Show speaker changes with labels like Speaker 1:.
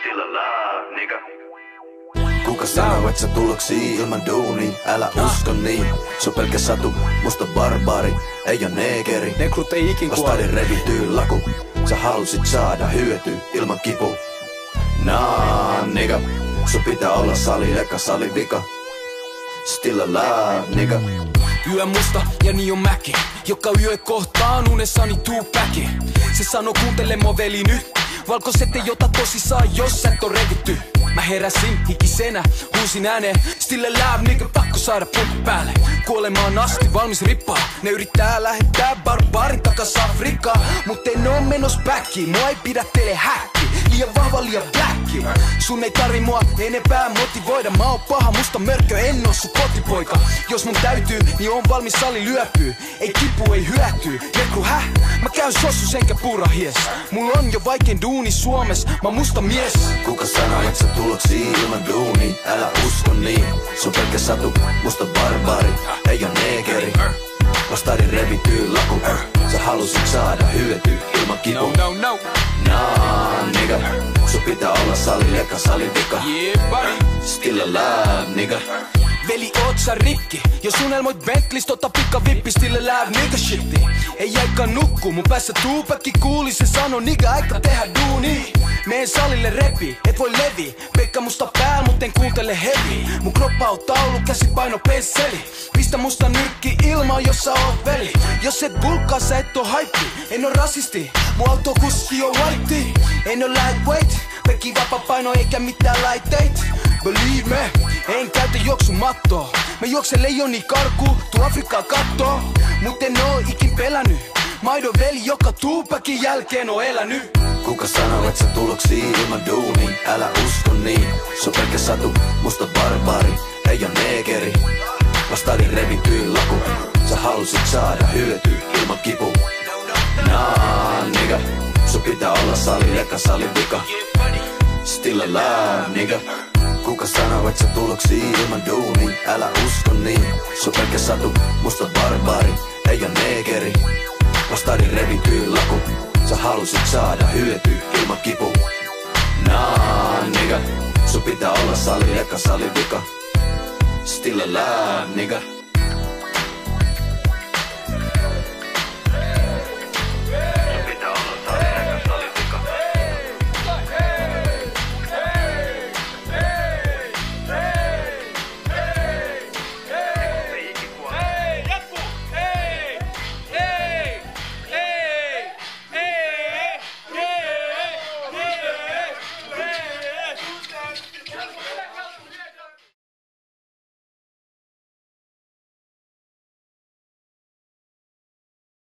Speaker 1: Still alive, nigga.
Speaker 2: Kuka sanoo, et sä tuloksii ilman duunia? Älä usko niin, se on pelkä satu, musta barbaari, ei oo neekeri.
Speaker 3: Negrut ei ikin kuole.
Speaker 2: Vastaadin revityy laku, sä halusit saada hyötyä ilman kipu. Nah, nigga, sun pitää olla sali eka sali vika. Still alive, nigga.
Speaker 3: Yö musta ja niin on mäki, joka yö kohtaan unessani Tupac. Se sanoo kuuntele mua veli nyt, valkoiset ei ota tosissaan jos sä et oo revitty. Mä heräsin hikisenä, huusin ääneen Still alive, nigga, pakko saada pumppu päälle. Kuolemaan asti valmis rippaa, ne yrittää lähettää barbaarin takas Afrikkaan. Mut en oo menos backiin, mua ei pidä teille häkki. Liian vahva, liian bläkki. Sun ei tarvi mua enempää motivoida. Mä oon paha, musta mörkö, en oo sun kotipoika. Jos mun täytyy, niin on valmis sali lyöpyy. Ei kipu, ei hyötyy. Nekru mä käyn sossus enkä puurahies. Mulla on jo vaikein duuni Suomes, mä musta mies.
Speaker 2: Kuka sanoo, et sä tuloksii ilman duunia? Älä usko niin, se on pelkä satu, musta barbaari, ei oo neekeri. Vastaadin revityy laku, sä halusit saada hyötyä ilman kipu.
Speaker 3: No.
Speaker 2: Nah, nigga, sun pitää olla sali eka sali vika.
Speaker 3: Yeah, buddy.
Speaker 2: Still alive, nigga.
Speaker 3: Veli, oot sä rikki? Jos unelmoit Bentley's, tota pikavippi, still alive, nigga shitti. Ei aika nukkuu, mun päässä Tupac kuuli, se sano, nigga, aika tehdä duuni. Meen salille repi, et voi levi. Pekka musta pääl, mut en kuuntele heavy. Mun kroppa on taulu, käsipaino pensseli. Pistä musta nyrkki ilmaan, jos sä oot veli. Jos et bulkkaa, sä et oo haippi. En oo rasisti, mun autokuski on whitey. En oo lightweight, pekki vapapaino eikä mitään laitteet. Believe me, en käytä juoksumattoa. Mä juoksen leijoni karkuun, tuu Afrikkaan kattoo. Mut en oo ikin pelännyt. Maidon veli, joka Tupacin jälkeen on elänyt.
Speaker 2: Kuka sanoo, et sä tuloksii ilman duunia? Älä usko niin, se on pelkä satu, musta barbaari, ei oo neekeri. Vastaadin revityy laku, sä halusit saada hyötyä ilman kipu. Nah, nigga, sun pitää olla sali eka sali vika. Still alive, nigga. Kuka sanoo, et sä tuloksii ilman duunia? Älä usko niin, se on pelkä satu, musta barbaari, ei oo neekeri. Vastaadin revityy laku, sä halusit saada hyötyä ilman kipu. Nah, nigga, sun pitää olla sali eka sali vika. Still alive, nigga.